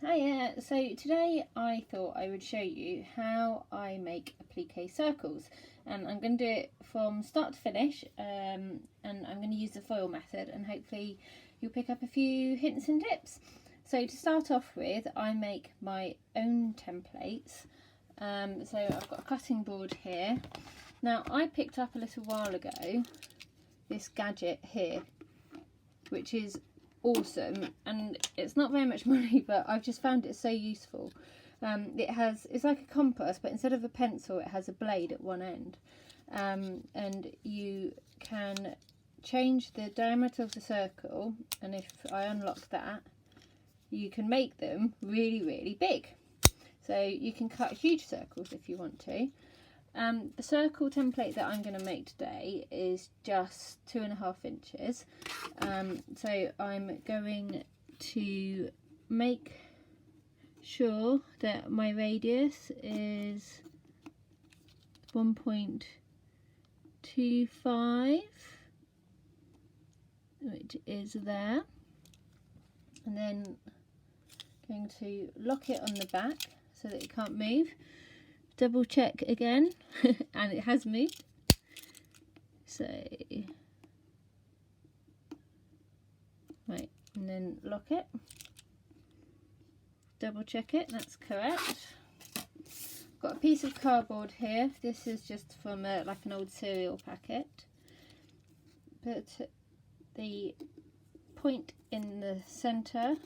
Hiya, so today I thought I would show you how I make applique circles, and I'm going to do it from start to finish, and I'm going to use the foil method, and hopefully you'll pick up a few hints and tips. So to start off with, I make my own templates. So I've got a cutting board here. Now I picked up a little while ago this gadget here, which is awesome, and it's not very much money, but I've just found it so useful. It's like a compass, but instead of a pencil it has a blade at one end, and you can change the diameter of the circle, and if I unlock that you can make them really big, so you can cut huge circles if you want to. The circle template that I'm going to make today is just 2.5 inches. So I'm going to make sure that my radius is 1.25, which is there, and then going to lock it on the back so that it can't move. Double check again and it has moved, so right, and then lock it, double check it, that's correct. Got a piece of cardboard here. This is just from like an old cereal packet. Put the point in the centre,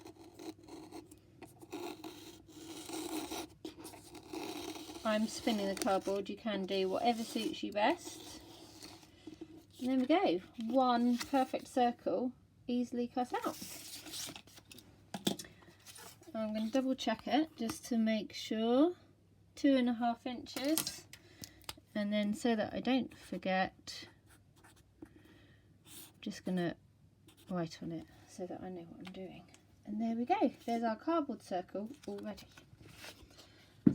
I'm spinning the cardboard, you can do whatever suits you best. And there we go, one perfect circle easily cut out. I'm going to double check it just to make sure, 2.5 inches, and then so that I don't forget, I'm just going to write on it so that I know what I'm doing. And there we go, there's our cardboard circle already.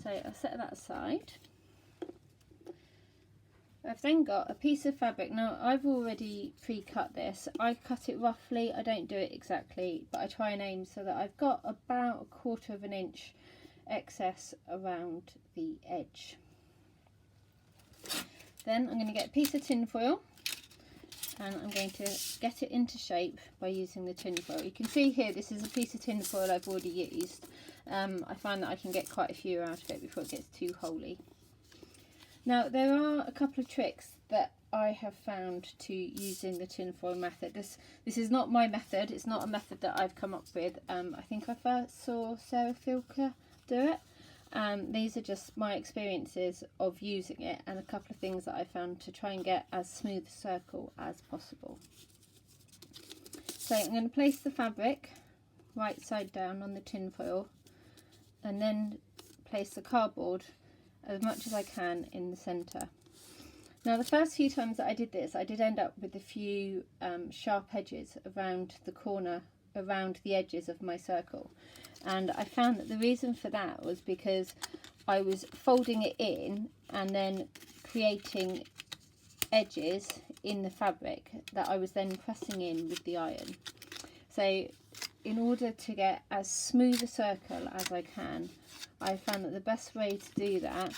So I'll set that aside. I've then got a piece of fabric. Now I've already pre-cut this. I cut it roughly, I don't do it exactly, but I try and aim so that I've got about 1/4 inch excess around the edge. Then I'm going to get a piece of tin foil, and I'm going to get it into shape by using the tin foil. You can see here this is a piece of tin foil I've already used. I find that I can get quite a few out of it before it gets too holy. Now there are a couple of tricks that I have found to using the tin foil method. This is not my method, it's not a method that I've come up with. I think I first saw Sarah Filker do it. These are just my experiences of using it, and a couple of things that I found to try and get as smooth a circle as possible. So I'm going to place the fabric right side down on the tin foil, and then place the cardboard as much as I can in the centre. Now the first few times that I did this, I did end up with a few sharp edges around the corner, around the edges of my circle, and I found that the reason for that was because I was folding it in and then creating edges in the fabric that I was then pressing in with the iron. So in order to get as smooth a circle as I can, I found that the best way to do that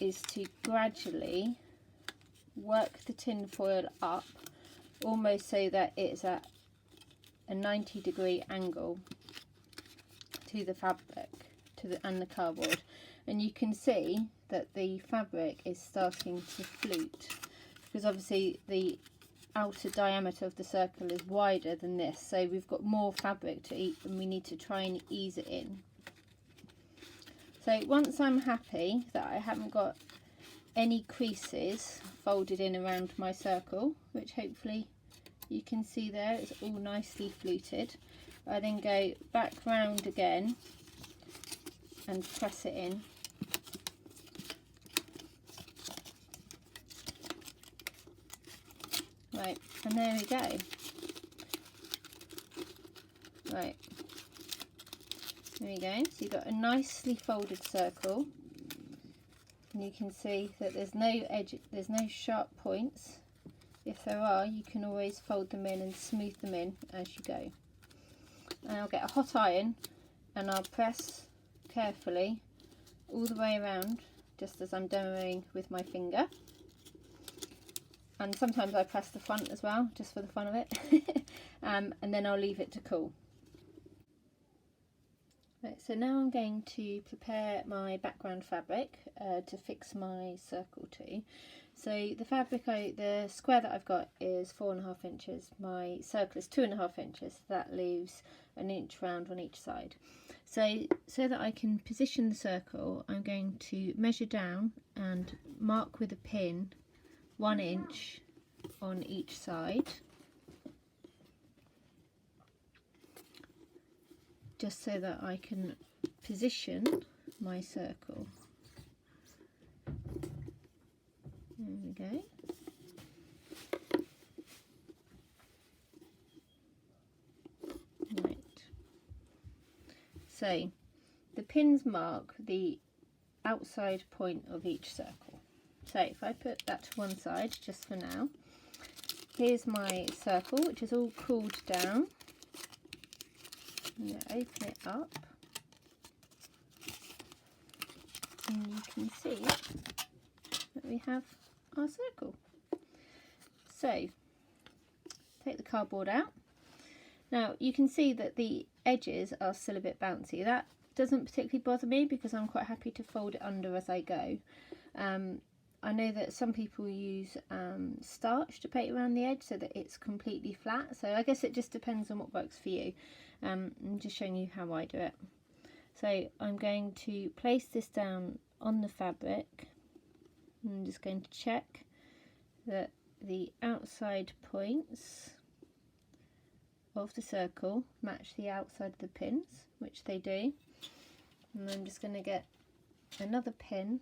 is to gradually work the tin foil up, almost so that it's at a 90-degree angle to the fabric and the cardboard, and you can see that the fabric is starting to flute, because obviously the outer diameter of the circle is wider than this, so we've got more fabric to eat and we need to try and ease it in. So once I'm happy that I haven't got any creases folded in around my circle, which hopefully you can see there, it's all nicely fluted, I then go back round again and press it in. Right, and there we go. Right, there we go. So you've got a nicely folded circle, and you can see that there's no edge, there's no sharp points. If there are, you can always fold them in and smooth them in as you go. And I'll get a hot iron and I'll press carefully all the way around, just as I'm demoing with my finger. And sometimes I press the front as well, just for the fun of it. And then I'll leave it to cool. Right, so now I'm going to prepare my background fabric to fix my circle to. So the fabric, the square that I've got is 4.5 inches. My circle is 2.5 inches. So that leaves an inch round on each side. So that I can position the circle, I'm going to measure down and mark with a pin 1 inch on each side, just so that I can position my circle. There we go. Right. So the pins mark the outside point of each circle. So if I put that to one side just for now, here's my circle, which is all cooled down. I'm going to open it up, and you can see that we have our circle. So take the cardboard out. Now you can see that the edges are still a bit bouncy. That doesn't particularly bother me because I'm quite happy to fold it under as I go. I know that some people use starch to paint around the edge so that it's completely flat. So I guess it just depends on what works for you. I'm just showing you how I do it. So I'm going to place this down on the fabric. I'm just going to check that the outside points of the circle match the outside of the pins, which they do. And I'm just going to get another pin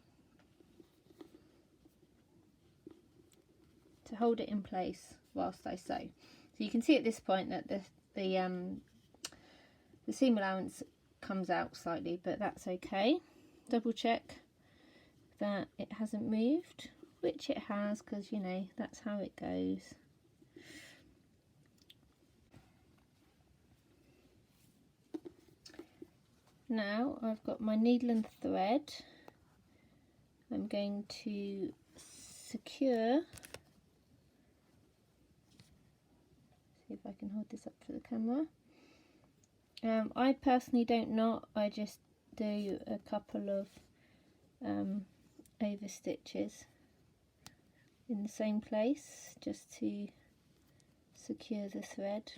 to hold it in place whilst I sew. So you can see at this point that the seam allowance comes out slightly, but that's okay. Double check that it hasn't moved, which it has, because you know that's how it goes. Now I've got my needle and thread. I'm going to secure, see if I can hold this up for the camera. I personally don't knot, I just do a couple of over stitches in the same place just to secure the thread.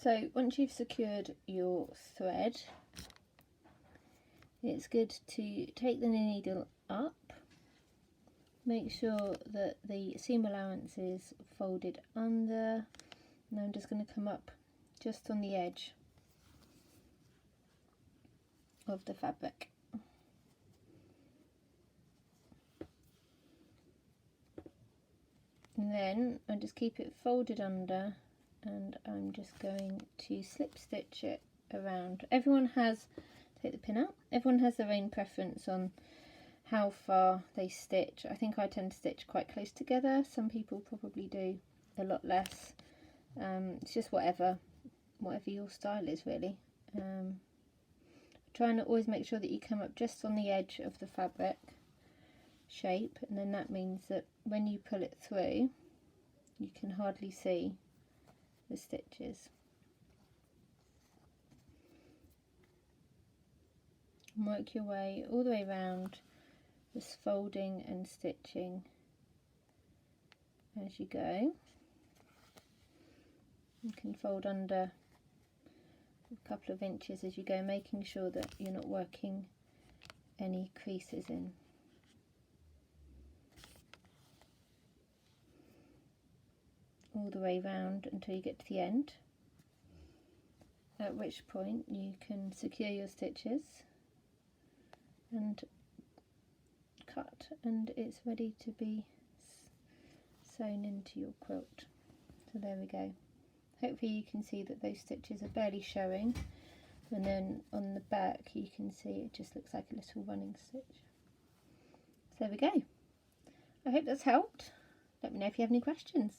So once you've secured your thread, it's good to take the needle up, make sure that the seam allowance is folded under. Now I'm just going to come up just on the edge of the fabric. And then I just keep it folded under, and I'm just going to slip stitch it around. Everyone has, take the pin out, everyone has their own preference on how far they stitch. I think I tend to stitch quite close together. Some people probably do a lot less. It's just whatever your style is really. Try and always make sure that you come up just on the edge of the fabric shape, and then that means that when you pull it through you can hardly see the stitches. And work your way all the way around, just folding and stitching as you go. You can fold under a couple of inches as you go, making sure that you're not working any creases in. All the way round until you get to the end, at which point you can secure your stitches and cut, and it's ready to be sewn into your quilt. So there we go. Hopefully you can see that those stitches are barely showing, and then on the back you can see it just looks like a little running stitch. So there we go. I hope that's helped. Let me know if you have any questions.